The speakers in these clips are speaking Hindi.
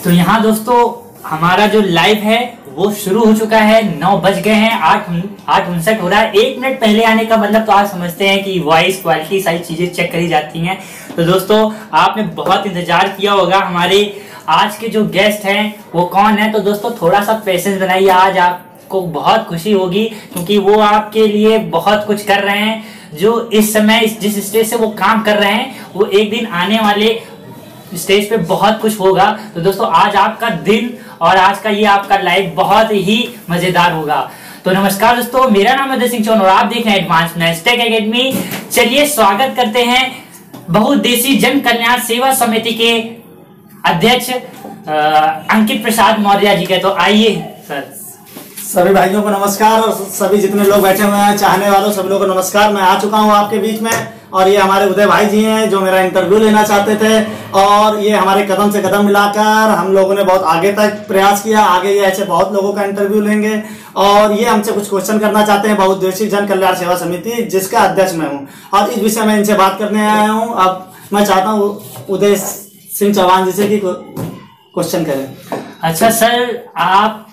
तो यहाँ दोस्तों हमारा जो लाइव है वो शुरू हो चुका है। 9 बज गए हैं, 8:59 हो रहा है। 1 मिनट पहले आने का मतलब तो आप समझते हैं कि वॉइस क्वालिटी सारी चीजें चेक करी जाती हैं। तो दोस्तों आपने बहुत इंतजार किया होगा हमारे आज के जो गेस्ट हैं वो कौन है। तो दोस्तों थोड़ा सा पेशेंस बनाइए, आज आपको बहुत खुशी होगी क्योंकि वो आपके लिए बहुत कुछ कर रहे हैं। जो इस समय जिस स्टेज से वो काम कर रहे हैं वो एक दिन आने वाले स्टेज पे बहुत कुछ होगा। तो दोस्तों आज आपका दिन और आज का ये आपका लाइव बहुत ही मजेदार होगा। तो नमस्कार दोस्तों, मेरा नाम है सिंह चौहान और आप देख रहे हैं एडवांस टेक एकेडमी। चलिए स्वागत करते हैं बहुउद्देशीय जन कल्याण सेवा समिति के अध्यक्ष अंकित प्रसाद मौर्य जी के। तो आइए सर। सभी भाइयों को नमस्कार और सभी जितने लोग बैठे हुए हैं चाहने वालों सभी लोगों को नमस्कार। मैं आ चुका हूं आपके बीच में और ये हमारे उदय भाई जी हैं जो मेरा इंटरव्यू लेना चाहते थे और ये हमारे कदम से कदम मिलाकर हम लोगों ने बहुत आगे तक प्रयास किया। आगे ये ऐसे बहुत लोगों का इंटरव्यू लेंगे और ये हमसे कुछ क्वेश्चन करना चाहते हैं बहुउद्देशीय जन कल्याण सेवा समिति जिसका अध्यक्ष मैं हूँ और इस विषय में इनसे बात करने आया हूँ। अब मैं चाहता हूँ उदय सिंह चौहान जी से कि क्वेश्चन करें। अच्छा सर, आप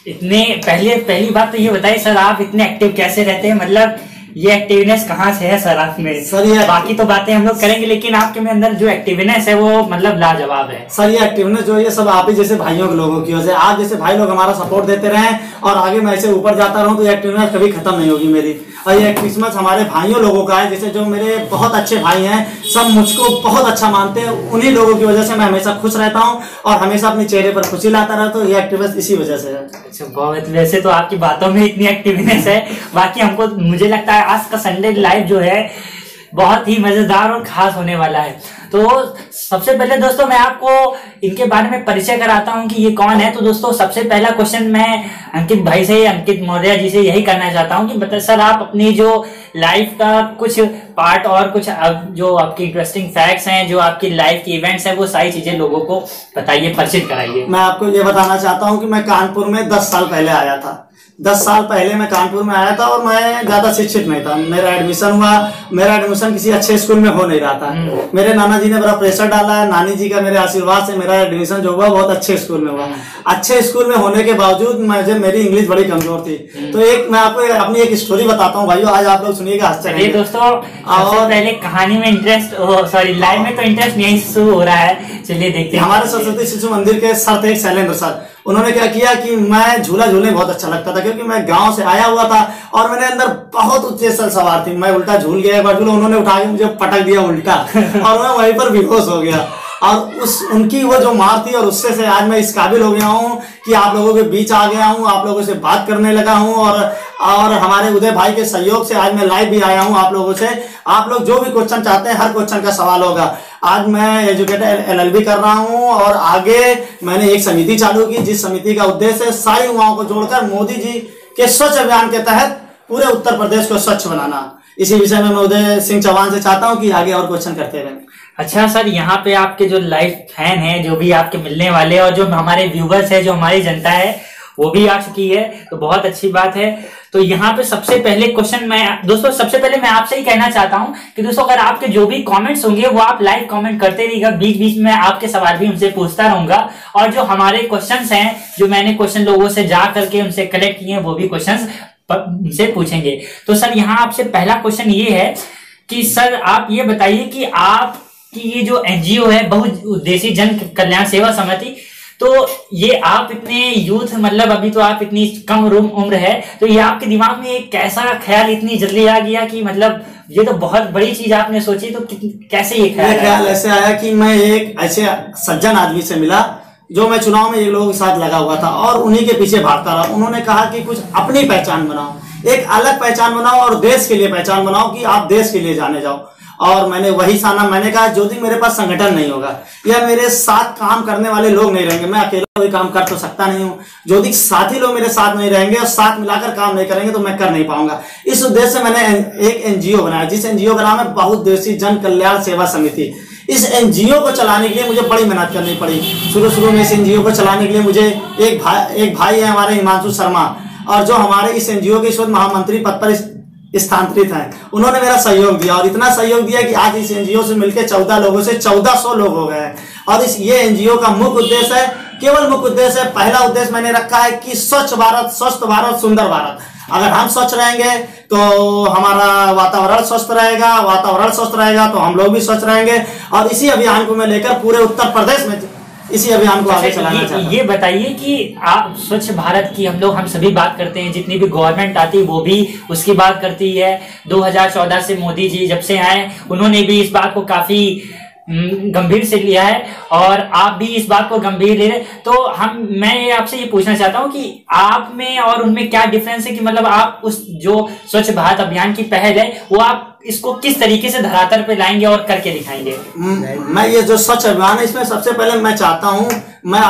इतने पहली बात तो ये बताइए सर, आप इतने एक्टिव कैसे रहते हैं? मतलब ये एक्टिवनेस कहाँ से है सर आप में? सर ये बाकी तो बातें हम लोग करेंगे लेकिन आपके में अंदर जो एक्टिवनेस है वो मतलब लाजवाब है। सर ये एक्टिवनेस जो है सब आप ही जैसे भाइयों के लोगों की वजह से, आप जैसे भाई लोग हमारा सपोर्ट देते रहें और आगे मैं ऐसे ऊपर जाता रहूं तो ये एक्टिवनेस कभी खत्म नहीं होगी मेरी। और ये एक्टिवनेस हमारे भाइयों लोगों का है, जैसे जो मेरे बहुत अच्छे भाई हैं सब मुझको बहुत अच्छा मानते हैं। उन्हीं लोगों की वजह से मैं हमेशा खुश रहता हूँ और हमेशा अपने चेहरे पर खुशी लाता रहता हूँ। ये एक्टिवनेस इसी वजह से है। अच्छा बहुत, वैसे तो आपकी बातों में इतनी एक्टिवनेस है। बाकी हमको मुझे लगता है आज का संडे लाइव जो है बहुत ही मजेदार और खास होने वाला है। तो सबसे पहले दोस्तों मैं आपको इनके बारे में परिचय कराता हूं कि ये कौन है। तो दोस्तों सबसे पहला क्वेश्चन मैं अंकित भाई से, अंकित मौर्य जी से यही करना चाहता हूं कि बताइए सर आप अपनी जो लाइफ का कुछ पार्ट और कुछ जो आपकी इंटरेस्टिंग फैक्ट्स हैं, जो आपकी लाइफ की इवेंट्स हैं, वो सारी चीजें लोगों को बताइए, परिचित कराइए। मैं आपको ये बताना चाहता हूँ कि मैं कानपुर में 10 साल पहले आया था। 10 साल पहले मैं कानपुर में आया था और मैं ज्यादा शिक्षित नहीं था। मेरा एडमिशन किसी अच्छे स्कूल में हो नहीं रहा था। मेरे नाना जी ने बड़ा प्रेशर डाला है, नानी जी का मेरे आशीर्वाद से मेरा एडमिशन जो हुआ बहुत अच्छे स्कूल में हुआ। अच्छे स्कूल में होने के बावजूद मेरी इंग्लिश बड़ी कमजोर थी। तो मैं आपको अपनी एक स्टोरी बताता हूँ भाइयों, आज आप लोग सुनिएगा। चलिए दोस्तों, और पहले कहानी में इंटरेस्ट, सॉरी लाइव में तो इंटरेस्ट नहीं शुरू हो रहा है। चलिए देखते हैं। हमारे सरस्वती शिशु मंदिर के सर थे शैलेंद्र सर, उन्होंने क्या किया कि मैं झूला झूलने बहुत अच्छा लगता था क्योंकि मैं गांव से आया हुआ था और मेरे अंदर बहुत उत्तेजन सवार थी। मैं उल्टा झूल गया, एक बार झूला उन्होंने उठा के मुझे पटक दिया उल्टा और मैं वहीं पर बेहोश हो गया। और उनकी वो जो मार थी और उससे से आज मैं इस काबिल हो गया हूँ कि आप लोगों के बीच आ गया हूँ, आप लोगों से बात करने लगा हूँ और हमारे उदय भाई के सहयोग से आज मैं लाइव भी आया हूँ आप लोगों से। आप लोग जो भी क्वेश्चन चाहते हैं हर क्वेश्चन का सवाल होगा। आज मैं एजुकेटेड LLB कर रहा हूँ और आगे मैंने एक समिति चालू की जिस समिति का उद्देश्य है सारी युवाओं को जोड़कर मोदी जी के स्वच्छ अभियान के तहत पूरे उत्तर प्रदेश को स्वच्छ बनाना। इसी विषय में मैं उदय सिंह चौहान से चाहता हूँ कि आगे और क्वेश्चन करते रहें। अच्छा सर, यहाँ पे आपके जो लाइव फैन हैं, जो भी आपके मिलने वाले और जो हमारे व्यूवर्स है, जो हमारी जनता है वो भी आ चुकी है, तो बहुत अच्छी बात है। तो यहाँ पे सबसे पहले क्वेश्चन सबसे पहले मैं आपसे ही कहना चाहता हूँ कि दोस्तों अगर आपके जो भी कमेंट्स होंगे वो आप लाइव कमेंट करते रहिएगा। बीच बीच में आपके सवाल भी उनसे पूछता रहूंगा और जो हमारे क्वेश्चंस हैं, जो मैंने क्वेश्चन लोगों से जा करके उनसे कलेक्ट किए हैं, वो भी क्वेश्चंस उनसे पूछेंगे। तो सर यहाँ आपसे पहला क्वेश्चन ये है कि सर आप ये बताइए कि आपकी ये जो NGO है बहुउद्देशीय जन कल्याण सेवा समिति, तो ये आप इतने यूथ, मतलब अभी तो आप इतनी कम उम्र है, तो ये आपके दिमाग में एक कैसा ख्याल इतनी जल्दी आ गया कि मतलब ये तो बहुत बड़ी चीज आपने सोची, तो कैसे ये ख्याल ऐसे आया कि मैं एक ऐसे सज्जन आदमी से मिला जो मैं चुनाव में ये लोगों के साथ लगा हुआ था और उन्हीं के पीछे भागता रहा। उन्होंने कहा कि कुछ अपनी पहचान बनाओ, एक अलग पहचान बनाओ और देश के लिए पहचान बनाओ कि आप देश के लिए जाने जाओ। और मैंने वही साना, मैंने कहा जो दिन मेरे पास संगठन नहीं होगा या मेरे साथ काम करने वाले लोग नहीं रहेंगे, मैं अकेला कोई काम कर तो सकता नहीं हूँ। जो दिन साथी लोग मेरे साथ नहीं रहेंगे और साथ मिलाकर काम नहीं करेंगे तो मैं कर नहीं पाऊंगा। इस उद्देश्य से मैंने एक NGO बनाया जिस NGO का नाम है बहुउद्देशीय जन कल्याण सेवा समिति। इस NGO को चलाने के लिए मुझे बड़ी मेहनत करनी पड़ी। शुरू में इस NGO को चलाने के लिए मुझे एक भाई है हमारे हिमांशु शर्मा, और जो हमारे इस NGO के इस वक्त महामंत्री पद पर स्थानांतरित हैं, उन्होंने मेरा सहयोग दिया और इतना सहयोग दिया कि आज इस एनजीओ से मिलकर 14 लोगों से 1400 लोग हो गए हैं। और इस ये एनजीओ का मुख्य उद्देश्य है, केवल मुख्य उद्देश्य है, पहला उद्देश्य मैंने रखा है कि स्वच्छ भारत, स्वस्थ भारत, सुंदर भारत। अगर हम स्वच्छ रहेंगे तो हमारा वातावरण स्वस्थ रहेगा, वातावरण स्वस्थ रहेगा तो हम लोग भी स्वस्थ रहेंगे। और इसी अभियान को मैं लेकर पूरे उत्तर प्रदेश में इसी अभियान को आगे चलाना चाहता हूं। ये बताइए कि आप स्वच्छ भारत की हम सभी बात करते हैं, जितनी भी गवर्नमेंट आती है वो भी उसकी बात करती है। 2014 से मोदी जी जब से आए उन्होंने भी इस बात को काफी गंभीर से लिया है और आप भी इस बात को गंभीर ले रहे। तो मैं आपसे ये पूछना चाहता हूँ कि आप में और उनमें क्या डिफरेंस है, कि मतलब आप उस जो स्वच्छ भारत अभियान की पहल है वो आप इसको किस तरीके से धरातल पे लाएंगे और करके दिखाएंगे? मैं ये जो स्वच्छ अभियान है इसमें सबसे पहले मैं चाहता हूँ, मैं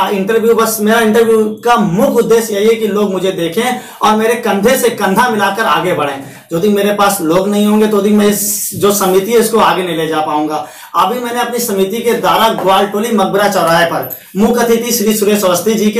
मेरा इंटरव्यू का मुख्य उद्देश्य यही है कि लोग मुझे देखें और मेरे कंधे से कंधा मिलाकर आगे बढ़ें। जो दिन मेरे पास लोग नहीं होंगे तो दिन मैं जो समिति है इसको आगे नहीं ले जा पाऊंगा। अभी मैंने अपनी समिति के द्वारा ग्वालटोली मकबरा चौराहे पर मुख्य अतिथि श्री सुरेश अवस्थी जी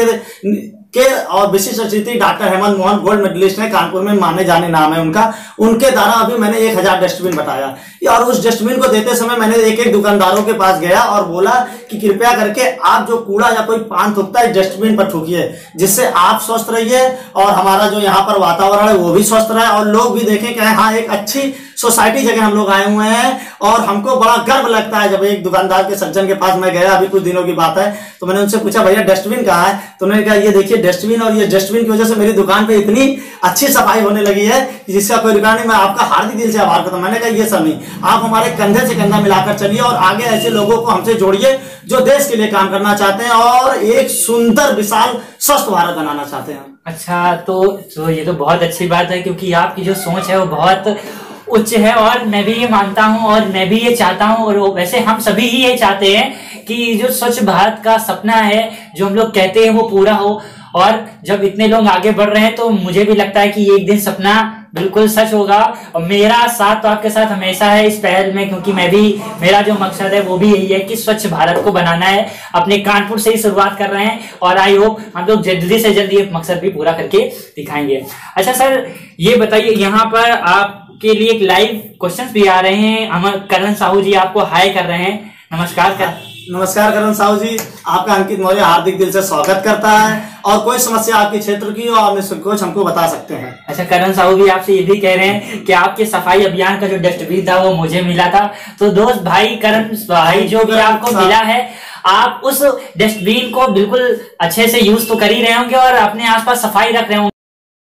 के और विशिष्ट अतिथि doctor Hemant Mohan gold medalist है, कानपुर में माने जाने नाम है उनका, उनके द्वारा अभी मैंने 1000 डस्टबिन बताया। और उस डस्टबिन को देते समय मैंने एक एक दुकानदारों के पास गया और बोला कि कृपया करके आप जो कूड़ा या कोई पान थूकता है डस्टबिन पर थूकिए, जिससे आप स्वस्थ रहिए और हमारा जो यहाँ पर वातावरण है वो भी स्वस्थ रहे और लोग भी देखें कि हाँ एक अच्छी सोसाइटी जगह हम लोग आए हुए हैं। और हमको बड़ा गर्व लगता है जब एक दुकानदार के सज्जन के पास मैं गया, अभी कुछ दिनों की बात है, तो मैंने उनसे पूछा भैया डस्टबिन कहाँ है, तो उन्होंने कहा ये देखिए डस्टबिन, और ये डस्टबिन की वजह से मेरी दुकान पे इतनी अच्छी सफाई होने लगी है जिसका कोई रिकॉर्ड नहीं। मैं आपका हार्दिक दिल से आभार करता हूं। मैंने कहा ये सब नहीं, आप हमारे कंधे से कंधा मिलाकर चलिए और आगे ऐसे लोगों को हमसे जोड़िए जो देश के लिए काम करना चाहते हैं और एक सुंदर विशाल स्वस्थ भारत बनाना चाहते हैं। अच्छा, तो ये तो बहुत अच्छी बात है, क्योंकि आपकी जो सोच है वो बहुत उच्च है और मैं भी ये मानता हूं और मैं भी ये चाहता हूं और वैसे हम सभी ही ये चाहते हैं कि जो स्वच्छ भारत का सपना है जो हम लोग कहते हैं वो पूरा हो। और जब इतने लोग आगे बढ़ रहे हैं तो मुझे भी लगता है कि एक दिन सपना बिल्कुल सच होगा। और मेरा साथ तो आपके साथ हमेशा है इस पहल में, क्योंकि मेरा जो मकसद है वो भी यही है कि स्वच्छ भारत को बनाना है। अपने कानपुर से ही शुरुआत कर रहे हैं और आई होप हम लोग जल्दी से जल्दी ये मकसद भी पूरा करके दिखाएंगे। अच्छा सर, ये बताइए, यहाँ पर आपके लिए एक लाइव क्वेश्चन भी आ रहे हैं। हम करण साहू जी आपको हाय कर रहे हैं। नमस्कार करण साहू जी, आपका अंकित मौर्य हार्दिक दिल से स्वागत करता है। और कोई समस्या आपके क्षेत्र की हो आप निसंकोच हमको बता सकते हैं। अच्छा, करण साहू भी आपसे ये भी कह रहे हैं कि आपके सफाई अभियान का जो डस्टबिन था वो मुझे मिला था। तो दोस्त भाई करण भाई जो भी आपको मिला है, आप उस डस्टबिन को बिल्कुल अच्छे से यूज तो कर ही रहे होंगे और अपने आसपास सफाई रख रहे होंगे।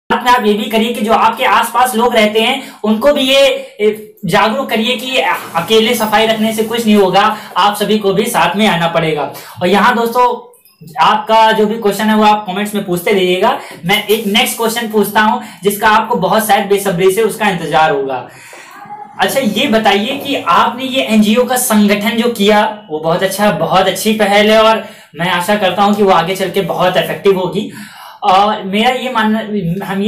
आप ये भी करिए कि जो आपके आसपास लोग रहते हैं उनको भी ये जागरूक करिए कि अकेले सफाई रखने से कुछ नहीं होगा, आप सभी को भी साथ में आना पड़ेगा। और यहाँ दोस्तों आपका जो भी क्वेश्चन है वो आप कमेंट्स में पूछते रहिएगा। मैं एक नेक्स्ट क्वेश्चन पूछता हूं जिसका आपको बहुत शायद बेसब्री से उसका इंतजार होगा। अच्छा, ये बताइए कि आपने ये एनजीओ का संगठन जो किया वो बहुत अच्छा, बहुत अच्छी पहल है और मैं आशा करता हूं कि वो आगे चल के बहुत इफेक्टिव होगी। और मेरा ये मानना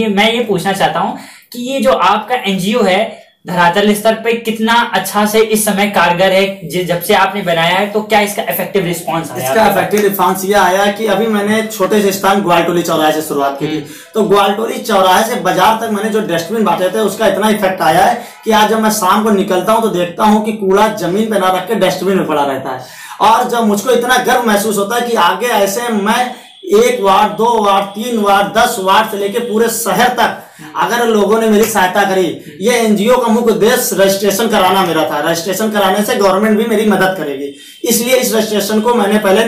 मैं ये पूछना चाहता हूं कि ये जो आपका एनजीओ है धरातल स्तर पे कितना अच्छा से इस समय कारगर है जब से आपने बनाया है, तो क्या इसका इफेक्टिव रिस्पांस आया? इसका इफेक्टिव रिस्पांस ये आया कि अभी मैंने छोटे से स्थान ग्वालटोली चौराहे से शुरुआत की थी, तो ग्वालटोली चौराहे से बाजार तक मैंने जो डस्टबिन बांटे थे उसका इतना इफेक्ट आया है कि आज जब मैं शाम को निकलता हूं तो देखता हूं कि कूड़ा जमीन पे ना रख के डस्टबिन में पड़ा रहता है। और जब मुझको इतना गर्व महसूस होता है कि आगे ऐसे मैं 1 वार्ड 2 वार्ड 3 वार्ड 10 वार्ड से लेके पूरे शहर तक अगर लोगों ने मेरी सहायता करी। ये एनजीओ का मुख्य उद्देश्य रजिस्ट्रेशन कराना मेरा था। रजिस्ट्रेशन कराने से गवर्नमेंट भी मेरी मदद करेगी, इसलिए इस रजिस्ट्रेशन को मैंने पहले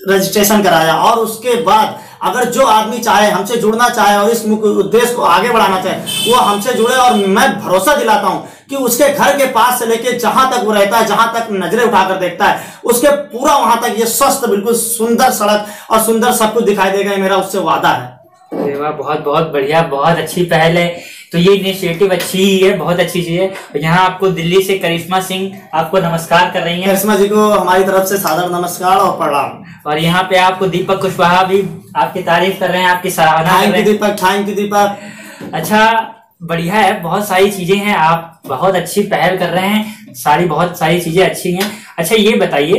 रजिस्ट्रेशन कराया। और उसके बाद अगर जो आदमी चाहे हमसे जुड़ना चाहे और इस मुख्य उद्देश्य को आगे बढ़ाना चाहे वो हमसे जुड़े, और मैं भरोसा दिलाता हूं कि उसके घर के पास से लेके जहां तक वो रहता है, जहां तक नजरें उठाकर देखता है, उसके पूरा वहां तक ये स्वस्थ बिल्कुल सुंदर सड़क और सुंदर सब कुछ दिखाई देगा। ये मेरा उससे वादा है। बहुत बहुत बढ़िया, बहुत अच्छी पहल है। तो ये इनिशिएटिव अच्छी ही है, बहुत अच्छी चीज है। यहाँ आपको दिल्ली से करिश्मा सिंह आपको नमस्कार कर रही हैं। करिश्मा जी को हमारी तरफ से सादर नमस्कार और प्रणाम। और यहाँ पे आपको दीपक कुशवाहा भी आपकी तारीफ कर रहे हैं, आपकी सराहना कर रहे हैं। थैंक यू दीपक। अच्छा, बढ़िया है, बहुत सारी चीजें हैं, आप बहुत अच्छी पहल कर रहे हैं, बहुत सारी चीजें अच्छी हैं। अच्छा, ये बताइए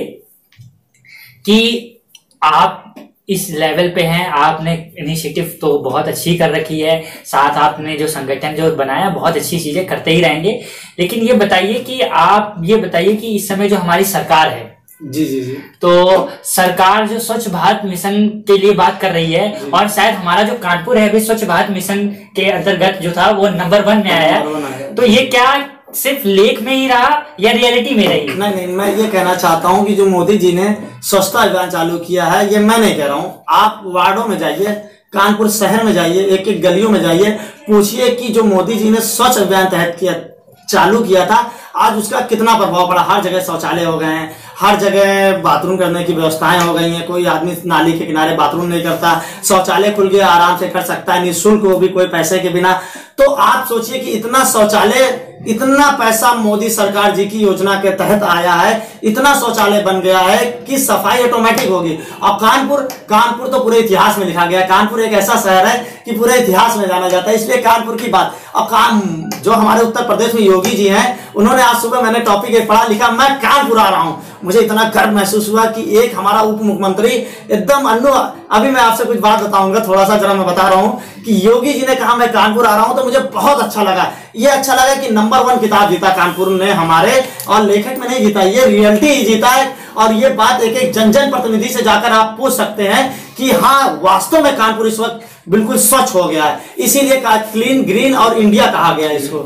कि आप इस लेवल पे हैं, आपने इनिशिएटिव तो बहुत अच्छी कर रखी है, साथ आपने जो संगठन जो बनाया बहुत अच्छी चीजें करते ही रहेंगे। लेकिन ये बताइए कि इस समय जो हमारी सरकार है, जी जी जी, तो सरकार जो स्वच्छ भारत मिशन के लिए बात कर रही है, और शायद हमारा जो कानपुर है भी स्वच्छ भारत मिशन के अंतर्गत जो था वो नंबर 1 में आया, तो ये क्या सिर्फ लेख में ही रहा या रियलिटी में रही? नहीं, मैं ये कहना चाहता हूँ कि जो मोदी जी ने स्वच्छता अभियान चालू किया है, ये मैं नहीं कह रहा हूँ। आप वार्डों में जाइए, कानपुर शहर में जाइए, एक एक गलियों में जाइए, पूछिए कि जो मोदी जी ने स्वच्छ अभियान चालू किया था, आज उसका कितना प्रभाव पड़ा। हर जगह शौचालय हो गए हैं, हर जगह बाथरूम करने की व्यवस्थाएं हो गई हैं, कोई आदमी नाली के किनारे बाथरूम नहीं करता, शौचालय खुल गया, आराम से कर सकता है निःशुल्क, वो भी कोई पैसे के बिना। तो आप सोचिए कि इतना शौचालय, इतना पैसा मोदी सरकार जी की योजना के तहत आया है, इतना शौचालय बन गया है कि सफाई ऑटोमेटिक होगी। और कानपुर तो पूरे इतिहास में लिखा गया है। कानपुर एक ऐसा शहर है कि पूरे इतिहास में जाना जाता है, इसलिए कानपुर की बात। और जो हमारे उत्तर प्रदेश में योगी जी हैं, उन्होंने आज सुबह, मैंने टॉपिक एक पढ़ा, लिखा मैं कानपुर आ रहा हूं। मुझे इतना गर्व महसूस हुआ कि एक हमारा उप मुख्यमंत्री एकदम अभी मैं आपसे कुछ बात बताऊंगा, थोड़ा सा जरा मैं बता रहा हूं कि योगी जी ने कहा मैं कानपुर आ रहा हूं, तो मुझे बहुत अच्छा लगा। ये अच्छा लगा कि नंबर 1 किताब जीता कानपुर ने हमारे, और लेखक में नहीं जीता, ये रियलिटी ही जीता है। और ये बात एक एक जन प्रतिनिधि से जाकर आप पूछ सकते हैं कि हाँ, वास्तव में कानपुर इस वक्त बिल्कुल स्वच्छ हो गया है। इसीलिए क्लीन ग्रीन और इंडिया कहा गया है इसको।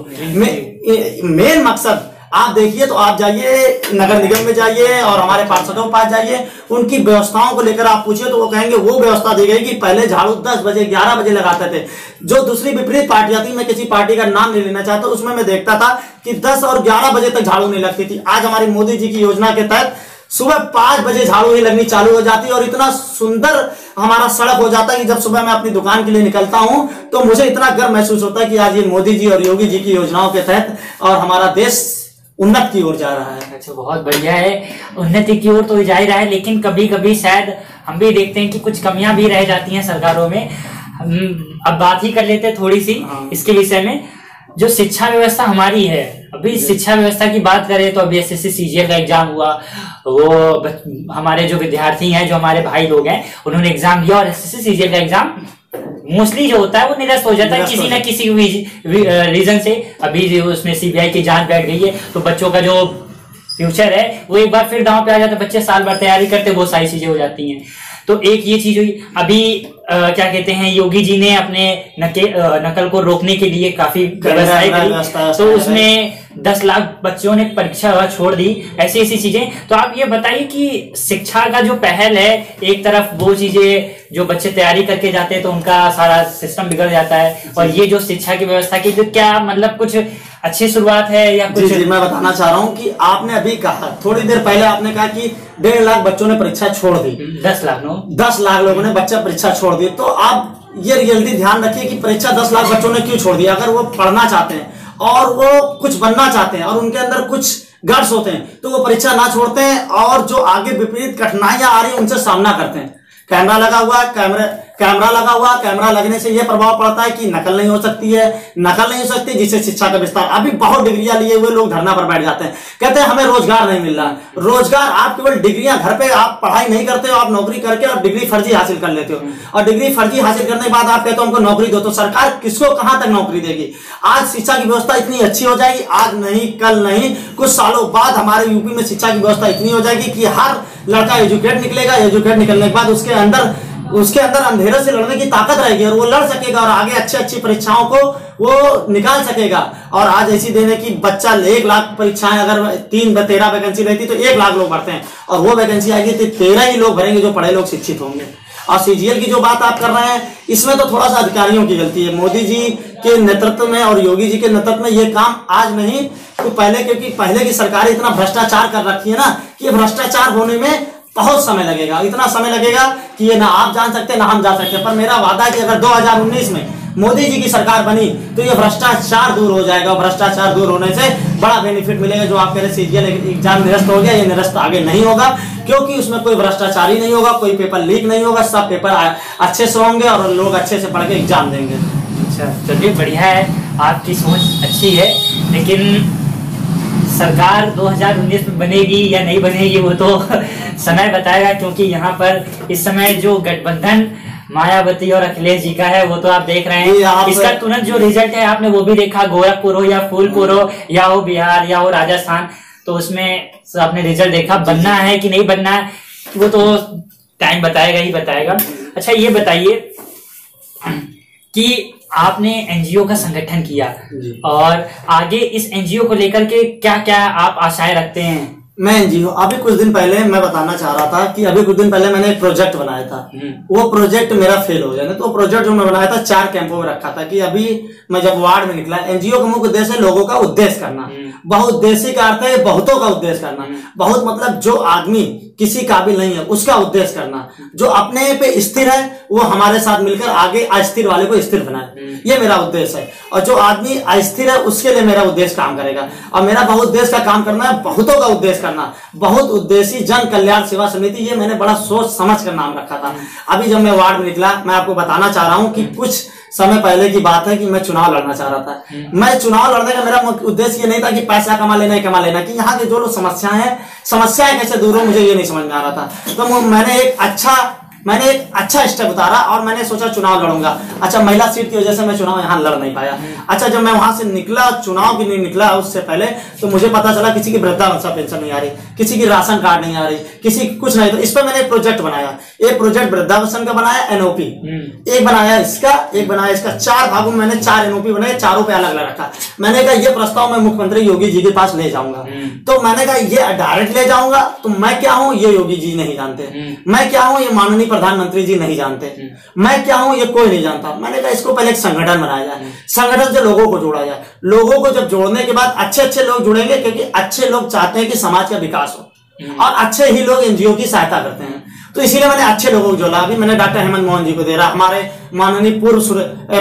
मेन मकसद आप देखिए, तो आप जाइए नगर निगम में जाइए और हमारे पार्षदों के पास जाइए, उनकी व्यवस्थाओं को लेकर आप पूछिए तो वो कहेंगे वो व्यवस्था दी गई कि पहले झाड़ू 10 बजे 11 बजे लगाते थे। जो दूसरी विपरीत पार्टियां थी, मैं किसी पार्टी का नाम नहीं लेना चाहता, उसमें मैं देखता था कि 10 और 11 बजे तक झाड़ू नहीं लगती थी। आज हमारी मोदी जी की योजना के तहत सुबह 5 बजे झाड़ू ही लगनी चालू हो जाती है, और इतना सुंदर हमारा सड़क हो जाता है कि जब सुबह मैं अपनी दुकान के लिए निकलता हूं तो मुझे इतना गर्व महसूस होता है कि आज ये मोदी जी और योगी जी की योजनाओं के तहत और हमारा देश उन्नति की ओर जा रहा है। अच्छा, बहुत बढ़िया है, उन्नति की ओर तो जा ही रहा है, लेकिन कभी कभी शायद हम भी देखते हैं कि कुछ कमियां भी रह जाती हैं सरकारों में। अब बात ही कर लेते हैं थोड़ी सी इसके विषय में। जो शिक्षा व्यवस्था हमारी है, अभी शिक्षा व्यवस्था की बात करें तो अभी एसएससी सीजीएल का एग्जाम हुआ, वो हमारे जो विद्यार्थी हैं, जो हमारे भाई लोग हैं, उन्होंने एग्जाम दिया, और एसएससी सीजीएल का एग्जाम मोस्टली जो होता है वो निरस्त हो जाता है किसी न किसी रीजन से। अभी उसमें सीबीआई की जांच बैठ गई है, तो बच्चों का जो फ्यूचर है वो एक बार फिर दांव पे आ जाता है। बच्चे साल भर तैयारी करते, बहुत सारी चीजें हो जाती हैं। तो एक ये चीज हुई। अभी क्या कहते हैं, योगी जी ने अपने नकल को रोकने के लिए काफी व्यवस्थाएं करी, तो उसमें 10 लाख बच्चों ने परीक्षा छोड़ दी, ऐसी चीजें। तो आप ये बताइए कि शिक्षा का जो पहल है, एक तरफ वो चीजें जो बच्चे तैयारी करके जाते हैं तो उनका सारा सिस्टम बिगड़ जाता है, और ये जो शिक्षा की व्यवस्था की, तो क्या मतलब कुछ अच्छी शुरुआत है या कुछ? जी, मैं बताना चाह रहा हूँ कि आपने अभी कहा, थोड़ी देर पहले आपने कहा कि 1.5 लाख बच्चों ने परीक्षा छोड़ दी। 10 लाख लोगों ने बच्चा परीक्षा छोड़ दी। तो आप ये रियलिटी ध्यान रखिए कि परीक्षा 10 लाख बच्चों ने क्यों छोड़ दी। अगर वो पढ़ना चाहते हैं और वो कुछ बनना चाहते हैं और उनके अंदर कुछ गट्स होते हैं, तो वो परीक्षा ना छोड़ते हैं, और जो आगे विपरीत कठिनाइयां आ रही है उनसे सामना करते हैं। कैमरा लगा हुआ, कैमरा लगने से यह प्रभाव पड़ता है कि नकल नहीं हो सकती, जिससे शिक्षा का विस्तार। अभी बहुत डिग्रियां लिए हुए लोग धरना पर बैठ जाते हैं, कहते हैं हमें रोजगार नहीं मिल रहा। रोजगार, आप केवल डिग्रियां, घर पे आप पढ़ाई नहीं करते हो, आप नौकरी करके और डिग्री फर्जी हासिल कर लेते हो, और डिग्री फर्जी हासिल करने के बाद आप कहते हो हमको नौकरी दो। तो सरकार किसको कहां तक नौकरी देगी? आज शिक्षा की व्यवस्था इतनी अच्छी हो जाएगी, आज नहीं कल नहीं, कुछ सालों बाद हमारे यूपी में शिक्षा की व्यवस्था इतनी हो जाएगी कि हर लड़का एजुकेट निकलेगा। एजुकेट निकलने के बाद उसके अंदर अंधेरे से लड़ने की ताकत रहेगी, और वो लड़ सकेगा और आगे अच्छी परीक्षाओं को वो निकाल सकेगा। और आज ऐसी देने की बच्चा 1 लाख परीक्षाएं, अगर 13 वैकेंसी रहती तो 1 लाख लोग भरते हैं, और वो वैकेंसी आएगी तो 13 ही लोग भरेंगे जो पढ़े लोग शिक्षित होंगे। और सीजीएल की जो बात आप कर रहे हैं, इसमें तो थोड़ा सा अधिकारियों की गलती है। मोदी जी के नेतृत्व में और योगी जी के नेतृत्व में ये काम आज नहीं तो पहले, क्योंकि पहले की सरकार इतना भ्रष्टाचार कर रखी है ना कि भ्रष्टाचार होने में बहुत समय लगेगा, इतना समय लगेगा कि ये ना आप जान सकते ना हम जान सकते। पर मेरा वादा है कि अगर 2019 में मोदी जी की सरकार बनी तो ये भ्रष्टाचार दूर हो जाएगा, और भ्रष्टाचार दूर होने से बड़ा बेनिफिट मिलेगा। जो आप कह रहे सीजीएल एग्जाम निरस्त हो गया, ये निरस्त आगे नहीं होगा, क्योंकि उसमें कोई भ्रष्टाचार ही नहीं होगा, कोई पेपर लीक नहीं होगा, सब पेपर अच्छे से होंगे और लोग अच्छे से पढ़ के एग्जाम देंगे। अच्छा, चलिए बढ़िया है, आपकी सोच अच्छी है, लेकिन सरकार 2019 में बनेगी या नहीं बनेगी वो तो समय बताएगा, क्योंकि यहाँ पर इस समय जो गठबंधन मायावती और अखिलेश जी का है वो तो आप देख रहे हैं। इसका तुरंत जो रिजल्ट है आपने वो भी देखा, गोरखपुर हो या फूलपुर हो या हो बिहार या हो राजस्थान, तो उसमें आपने रिजल्ट देखा। बनना है कि नहीं बनना है वो तो टाइम बताएगा ही बताएगा। अच्छा ये बताइए कि आपने एनजीओ का संगठन किया और आगे इस एनजीओ को लेकर के क्या क्या आप आशाएं रखते हैं? मैं एनजीओ अभी कुछ दिन पहले मैं बताना चाह रहा था कि अभी कुछ दिन पहले मैंने एक प्रोजेक्ट बनाया था, वो प्रोजेक्ट मेरा फेल हो गया। तो वो प्रोजेक्ट जो मैं बनाया था 4 कैंपों में रखा था कि अभी मैं जब वार्ड में निकला, एनजीओ का मुख्य उद्देश्य है लोगों का उद्देश्य करना। बहुउद्देशीय का अर्थ है बहुतों का उद्देश्य करना। बहुत मतलब जो आदमी किसी काबिल नहीं है उसका उद्देश्य करना, जो अपने पे स्थिर है वो हमारे साथ मिलकर आगे अस्थिर वाले को स्थिर बनाए, ये मेरा उद्देश्य है। और जो आदमी अस्थिर है उसके लिए मेरा उद्देश्य काम करेगा। और मेरा बहुउद्देश्य का काम करना है, बहुतों का उद्देश्य करना, बहुत उद्देशीय जन कल्याण सेवा समिति, ये मैंने बड़ा सोच समझ कर नाम रखा था। अभी जब मैं वार्ड में निकला, मैं आपको बताना चाह रहा हूँ कि कुछ समय पहले की बात है कि मैं चुनाव लड़ना चाह रहा था। मैं चुनाव लड़ने का मेरा उद्देश्य ये नहीं था कि पैसा कमा लेना कि यहाँ की जो समस्याएं कैसे दूर हो, मुझे ये नहीं समझ में आ रहा था। तो मैंने एक अच्छा स्टेप उतारा और मैंने सोचा चुनाव लड़ूंगा। अच्छा, महिला सीट की वजह से मैं चुनाव यहाँ लड़ नहीं पाया। अच्छा, जब मैं वहां से निकला, चुनाव के लिए निकला, उससे पहले तो मुझे पता चला किसी की वृद्धावस्था पेंशन नहीं आ रही, किसी की राशन कार्ड नहीं आ रही, किसी की कुछ नहीं। तो इस पर मैंने एक प्रोजेक्ट बनाया। एक प्रोजेक्ट वृद्धावस्था का बनाया, एनओपी एक बनाया, इसका एक बनाया, इसका 4 भागों में मैंने 4 एनओपी बनाए, चारों पे अलग अलग रखा। मैंने कहा ये प्रस्ताव मैं मुख्यमंत्री योगी जी के पास ले जाऊंगा। तो मैंने कहा ये डायरेक्ट ले जाऊंगा तो मैं क्या हूं ये योगी जी नहीं जानते, मैं क्या हूं ये माननीय प्रधानमंत्री जी नहीं जानते, मैं क्या हूं ये कोई नहीं जानता। मैंने कहा इसको पहले एक संगठन बनाया जाए, संगठन से लोगों को जोड़ा जाए। लोगों को जब जोड़ने के बाद अच्छे लोग जुड़ेंगे, क्योंकि अच्छे लोग चाहते हैं कि समाज का विकास हो और अच्छे ही लोग एनजीओ की सहायता करते हैं। तो इसीलिए मैंने अच्छे लोगों को जोड़ा। अभी मैंने डॉक्टर हेमंत मोहन जी को दे रहा, हमारे माननीय पूर्व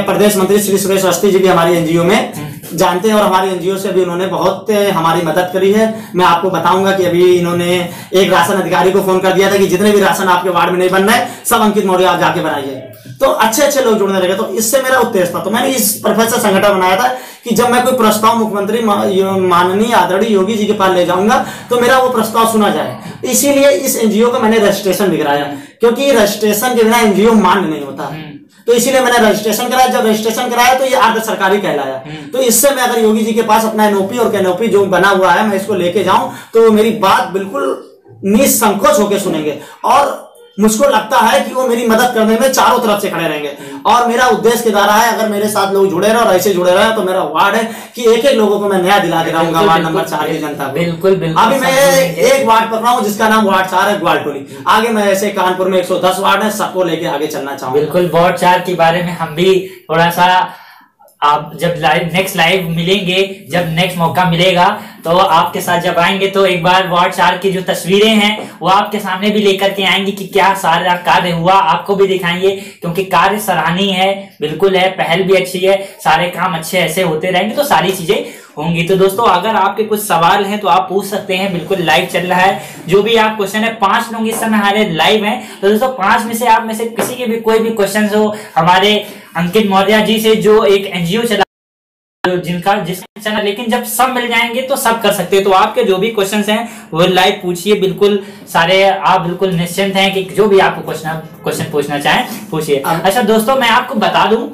प्रदेश मंत्री श्री सुरेश अवस्थी जी भी हमारी एनजीओ में जानते हैं और हमारी एनजीओ से भी उन्होंने बहुत हमारी मदद करी है। मैं आपको बताऊंगा कि अभी इन्होंने एक राशन अधिकारी को फोन कर दिया था कि जितने भी राशन आपके वार्ड में नहीं बन रहे सब अंकित मौर्य आप जाके बनाइए। तो अच्छे लोग जुड़ने लगे। तो इससे मेरा उद्देश्य था। तो मैंने इस प्रोफेसर संगठन बनाया था कि जब मैं कोई प्रस्ताव मुख्यमंत्री माननीय आदरणीय योगी जी के पास ले जाऊंगा तो मेरा वो प्रस्ताव सुना जाए। इसीलिए इस एनजीओ का मैंने रजिस्ट्रेशन भी कराया, क्योंकि रजिस्ट्रेशन के बिना एनजीओ मान्य नहीं होता। तो इसीलिए मैंने रजिस्ट्रेशन कराया। जब रजिस्ट्रेशन कराया तो ये अर्ध सरकारी कहलाया। तो इससे मैं अगर योगी जी के पास अपना एनओपी और कैनओपी जो बना हुआ है मैं इसको लेके जाऊं तो मेरी बात बिल्कुल निसंकोच होकर सुनेंगे और मुझको लगता है कि वो मेरी मदद करने में चारों तरफ से खड़े रहेंगे। और मेरा उद्देश्य के द्वारा है, अगर मेरे साथ लोग जुड़े रहे और ऐसे जुड़े रहे तो मेरा वार्ड है कि एक लोगों को मैं नया दिला दे रहूंगा। वार्ड नंबर 4 की जनता को बिल्कुल। अभी मैं एक वार्ड पकड़ा हूँ जिसका नाम वार्ड 4 है, ग्वालटोली। आगे मैं ऐसे कानपुर में 110 वार्ड है, सबको लेके आगे चलना चाहूंगा। बिल्कुल, वार्ड 4 के बारे में हम भी थोड़ा सा, आप जब नेक्स्ट लाइव मिलेंगे, जब नेक्स्ट मौका मिलेगा तो आपके साथ जब आएंगे तो एक बार वार्ड 4 की जो तस्वीरें हैं वो आपके सामने भी लेकर के आएंगे कि क्या सारा कार्य हुआ, आपको भी दिखाएंगे। क्योंकि कार्य सराहनीय है, बिल्कुल है, पहल भी अच्छी है, सारे काम अच्छे ऐसे होते रहेंगे तो सारी चीजें होंगी। तो दोस्तों अगर आपके कुछ सवाल हैं तो आप पूछ सकते हैं, बिल्कुल लाइव चल रहा है। जो भी आप क्वेश्चन है, 5 लोग इस समय हमारे लाइव हैं, तो दोस्तों 5 में से आप में से किसी के भी कोई भी क्वेश्चन हो हमारे अंकित मौर्य जी से, जो एक एनजीओ चला जिसका चैनल, लेकिन जब सब मिल जाएंगे तो सब कर सकते हैं। तो आपके जो भी क्वेश्चंस हैं वो लाइव पूछिए, बिल्कुल सारे, आप बिल्कुल निश्चिंत हैं कि जो भी आपको क्वेश्चन पूछना चाहें पूछिए। अच्छा दोस्तों, मैं आपको बता दूं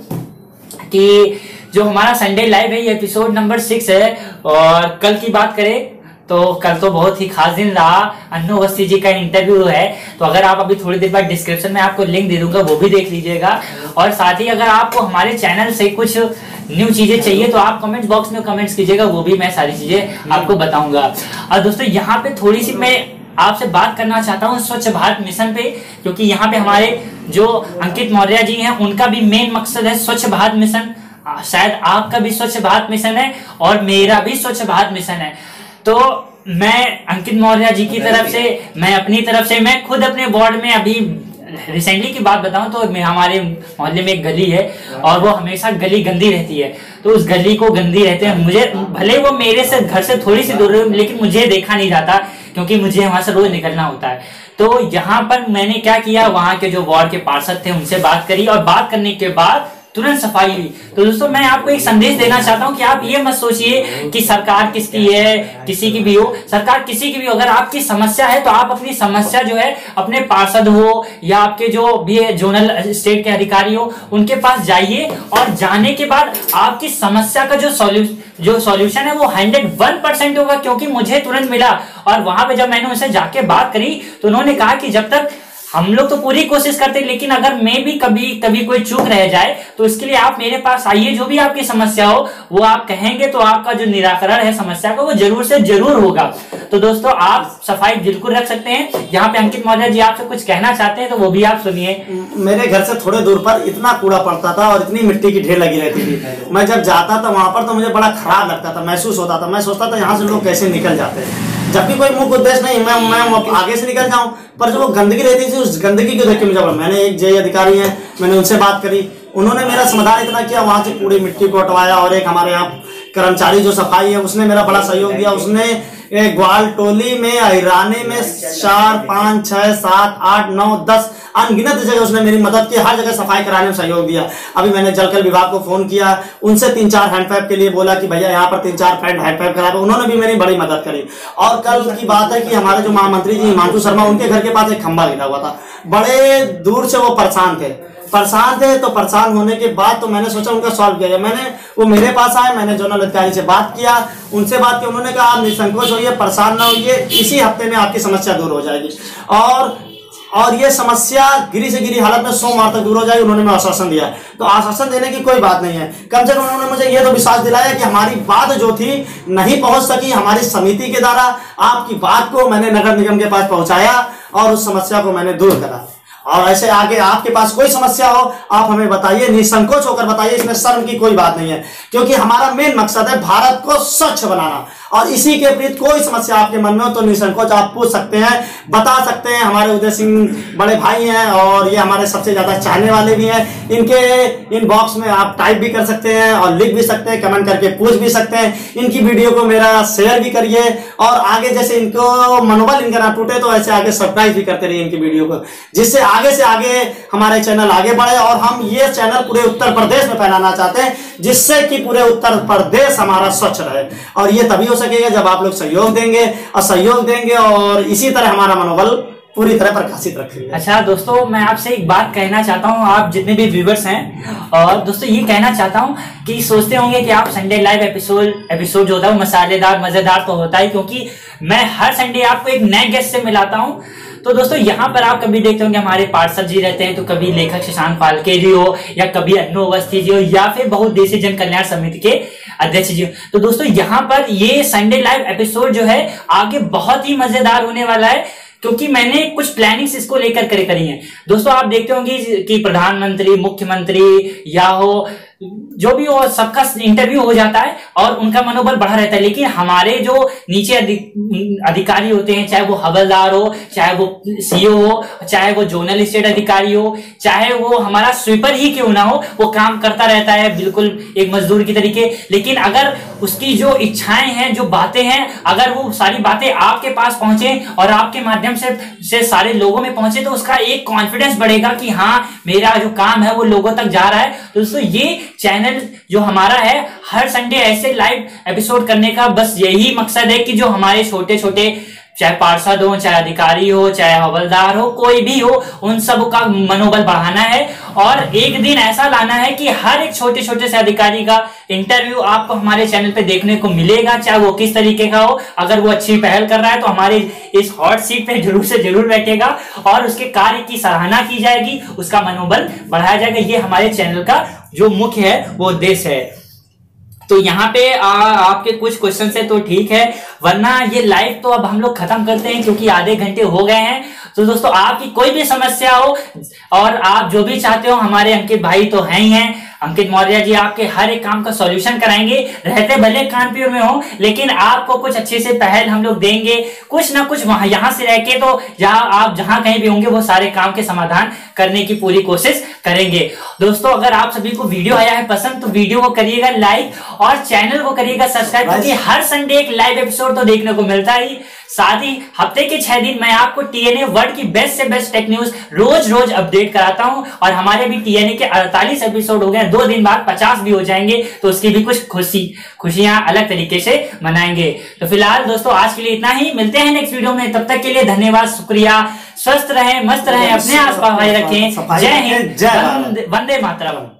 कि जो हमारा संडे लाइव है ये एपिसोड नंबर 6 है। और कल की बात करें तो कल तो बहुत ही खास दिन रहा, अन्नू अवस्थी जी का इंटरव्यू है। तो अगर आप अभी थोड़ी देर बाद डिस्क्रिप्शन में आपको लिंक दे दूंगा, वो भी देख लीजिएगा। और साथ ही अगर आपको हमारे चैनल से कुछ न्यू चीजें चाहिए तो आप कमेंट बॉक्स में कमेंट्स कीजिएगा, वो भी मैं सारी चीजें आपको बताऊंगा। और दोस्तों यहाँ पे थोड़ी सी मैं आपसे बात करना चाहता हूँ स्वच्छ भारत मिशन पे, क्योंकि यहाँ पे हमारे जो अंकित मौर्य जी हैं उनका भी मेन मकसद है स्वच्छ भारत मिशन। शायद आपका भी स्वच्छ भारत मिशन है और मेरा भी स्वच्छ भारत मिशन है। तो मैं अंकित मौर्य जी की तरफ से, मैं अपनी तरफ से, मैं खुद अपने वार्ड में अभी रिसेंटली की बात बताऊं तो हमारे मोहल्ले में एक गली है और वो हमेशा गली गंदी रहती है। तो उस गली को गंदी रहते हैं, मुझे भले वो मेरे से घर से थोड़ी सी दूर है लेकिन मुझे देखा नहीं जाता क्योंकि मुझे वहां से रोज निकलना होता है। तो यहाँ पर मैंने क्या किया, वहां के जो वार्ड के पार्षद थे उनसे बात करी और बात करने के बाद तुरंत सफाई हुई। तो दोस्तों मैं आपको एक संदेश देना चाहता हूं कि आप ये मत सोचिए कि सरकार किसकी है, किसी की भी हो, सरकार किसी की भी हो, अगर आपकी समस्या है तो आप अपनी समस्या जो है अपने पार्षद हो या आपके जो भी जोनल स्टेट के अधिकारी हो उनके पास जाइए, और जाने के बाद आपकी समस्या का जो सॉल्यूशन है वो 101% होगा, क्योंकि मुझे तुरंत मिला। और वहां पे जब मैंने उनसे जाके बात करी तो उन्होंने कहा कि जब तक हम लोग तो पूरी कोशिश करते हैं, लेकिन अगर मैं भी कभी कोई चूक रह जाए तो इसके लिए आप मेरे पास आइए, जो भी आपकी समस्या हो वो आप कहेंगे तो आपका जो निराकरण है समस्या का वो जरूर से जरूर होगा। तो दोस्तों आप सफाई बिल्कुल रख सकते हैं। यहाँ पे अंकित मौर्य जी आपसे कुछ कहना चाहते हैं तो वो भी आप सुनिए। मेरे घर से थोड़े दूर पर इतना कूड़ा पड़ता था और इतनी मिट्टी की ढेर लगी रहती थी। मैं जब जाता था वहां पर तो मुझे बड़ा खराब लगता था, महसूस होता था। मैं सोचता था यहाँ से लोग कैसे निकल जाते हैं, जबकि कोई मुख्य उद्देश्य नहीं मैं आगे से निकल जाऊं, पर जो वो गंदगी रहती थी उस गंदगी को देख के मुझे मैंने एक जे अधिकारी है, मैंने उनसे बात करी, उन्होंने मेरा समाधान इतना किया, वहां से पूरी मिट्टी को हटवाया। और एक हमारे यहाँ कर्मचारी जो सफाई है उसने मेरा बड़ा सहयोग दिया। उसने ग्वाल टोली में, अहिराने में 4, 5, 6, 7, 8, 9, 10 अनगिनत जगह उसने मेरी मदद की, हर जगह सफाई कराने में सहयोग दिया। अभी मैंने जलकल विभाग को फोन किया, उनसे 3-4 हैंडपाइप के लिए बोला कि भैया यहाँ पर 3-4 हैंडपाइप करा दो, उन्होंने भी मेरी बड़ी मदद करी। और कल की बात है कि हमारे जो महामंत्री जी हिमांशु शर्मा, उनके घर के पास एक खंभा गिरा हुआ था, बड़े दूर से वो परेशान थे। तो परेशान होने के बाद तो मैंने सोचा उनका सॉल्व किया। वो मेरे पास आए, मैंने जोनल अधिकारी से बात किया, उनसे बात की, उन्होंने कहा आप निसंकोच होइए, परेशान ना होइए, इसी हफ्ते में आपकी समस्या दूर हो जाएगी। और ये समस्या गिरी से गिरी हालत में सोमवार तक दूर हो जाएगी, उन्होंने मुझे आश्वासन दिया। तो आश्वासन देने की कोई बात नहीं है, कम से कम उन्होंने मुझे ये तो विश्वास दिलाया कि हमारी बात जो थी नहीं पहुंच सकी, हमारी समिति के द्वारा आपकी बात को मैंने नगर निगम के पास पहुंचाया और उस समस्या को मैंने दूर करा। और ऐसे आगे आपके पास कोई समस्या हो आप हमें बताइए, निसंकोच होकर बताइए, इसमें शर्म की कोई बात नहीं है, क्योंकि हमारा मेन मकसद है भारत को स्वच्छ बनाना। और इसी के प्रति कोई समस्या आपके मन में हो तो निसंकोच आप पूछ सकते हैं, बता सकते हैं। हमारे उदय सिंह बड़े भाई हैं और ये हमारे सबसे ज्यादा चाहने वाले भी हैं, इनके इनबॉक्स में आप टाइप भी कर सकते हैं और लिख भी सकते हैं, कमेंट करके पूछ भी सकते हैं। इनकी वीडियो को मेरा शेयर भी करिए और आगे जैसे इनको मनोबल इनका ना टूटे तो ऐसे आगे सब्सक्राइब भी करते रहिए इनकी वीडियो को, जिससे आगे से आगे हमारे चैनल आगे बढ़े। और हम ये चैनल पूरे उत्तर प्रदेश में फैलाना चाहते हैं, जिससे कि पूरे उत्तर प्रदेश हमारा स्वच्छ रहे। और ये तभी हो सकेगा जब आप लोग सहयोग देंगे और इसी तरह हमारा मनोबल पूरी तरह प्रकाशित रखेंगे। अच्छा दोस्तों मैं आपसे एक बात कहना चाहता हूँ, आप जितने भी व्यूवर्स हैं, और दोस्तों ये कहना चाहता हूँ कि सोचते होंगे कि आप संडे लाइव एपिसोड जो होता है मसालेदार मजेदार तो होता है, क्योंकि मैं हर संडे आपको एक नए गेस्ट से मिलाता हूँ। तो दोस्तों यहाँ पर आप कभी देखते होंगे हमारे पार्षद जी रहते हैं, तो कभी लेखक शशांक फाल्के जी हो या कभी अन्नू अवस्थी जी हो या फिर बहुउद्देशीय जन कल्याण समिति के अध्यक्ष जी हो। तो दोस्तों यहाँ पर ये संडे लाइव एपिसोड जो है आगे बहुत ही मजेदार होने वाला है, क्योंकि मैंने कुछ प्लानिंग्स इसको लेकर करी हैं। दोस्तों आप देखते होंगे कि प्रधानमंत्री, मुख्यमंत्री या हो जो भी हो, सबका इंटरव्यू हो जाता है और उनका मनोबल बढ़ा रहता है, लेकिन हमारे जो नीचे अधिकारी होते हैं, चाहे वो हवलदार हो, चाहे वो सीओ हो, चाहे वो जोनल स्टेट अधिकारी हो, चाहे वो हमारा स्वीपर ही क्यों ना हो, वो काम करता रहता है बिल्कुल एक मजदूर की तरीके। लेकिन अगर उसकी जो इच्छाएं हैं, जो बातें हैं, अगर वो सारी बातें आपके पास पहुंचे और आपके माध्यम से सारे लोगों में पहुंचे, तो उसका एक कॉन्फिडेंस बढ़ेगा कि हाँ मेरा जो काम है वो लोगों तक जा रहा है। तो दोस्तों ये चैनल जो हमारा है, हर संडे ऐसे लाइव एपिसोड करने का बस यही मकसद है कि जो हमारे छोटे छोटे चाहे पार्षद हो, चाहे अधिकारी हो, चाहे हवलदार हो, कोई भी हो, उन सब का मनोबल बढ़ाना है। और एक दिन ऐसा लाना है कि हर एक छोटे छोटे से अधिकारी का इंटरव्यू आपको हमारे चैनल पे देखने को मिलेगा, चाहे वो किस तरीके का हो। अगर वो अच्छी पहल कर रहा है तो हमारे इस हॉट सीट पे जरूर से जरूर बैठेगा और उसके कार्य की सराहना की जाएगी, उसका मनोबल बढ़ाया जाएगा। ये हमारे चैनल का जो मुख्य है वो उद्देश्य है। तो यहाँ पे आपके कुछ क्वेश्चन है तो ठीक है, वरना ये लाइव तो अब हम लोग खत्म करते हैं क्योंकि आधे घंटे हो गए हैं। तो दोस्तों आपकी कोई भी समस्या हो और आप जो भी चाहते हो, हमारे अंकित भाई तो हैं ही हैं, अंकित मौर्य जी आपके हर एक काम का सॉल्यूशन कराएंगे। रहते भले कानपुर में हो, लेकिन आपको कुछ अच्छे से पहल हम लोग देंगे, कुछ ना कुछ वहां यहाँ से रह के, तो आप जहां कहीं भी होंगे वो सारे काम के समाधान करने की पूरी कोशिश करेंगे। दोस्तों अगर आप सभी को वीडियो आया है पसंद तो वीडियो को करिएगा लाइक और चैनल को करिएगा सब्सक्राइब, क्योंकि हर संडे एक लाइव एपिसोड तो देखने को मिलता ही। साथ ही हफ्ते के 6 दिन मैं आपको टीएनए वर्ल्ड की बेस्ट से बेस्ट टेक न्यूज रोज रोज अपडेट कराता हूं। और हमारे भी टीएनए के 48 एपिसोड हो गए, 2 दिन बाद 50 भी हो जाएंगे, तो उसकी भी कुछ खुशियां अलग तरीके से मनाएंगे। तो फिलहाल दोस्तों आज के लिए इतना ही, मिलते हैं नेक्स्ट वीडियो में, तब तक के लिए धन्यवाद, शुक्रिया, स्वस्थ रहें, मस्त रहें, अपने आसपास भाई रखें। जय हिंद, वंदे मातरम।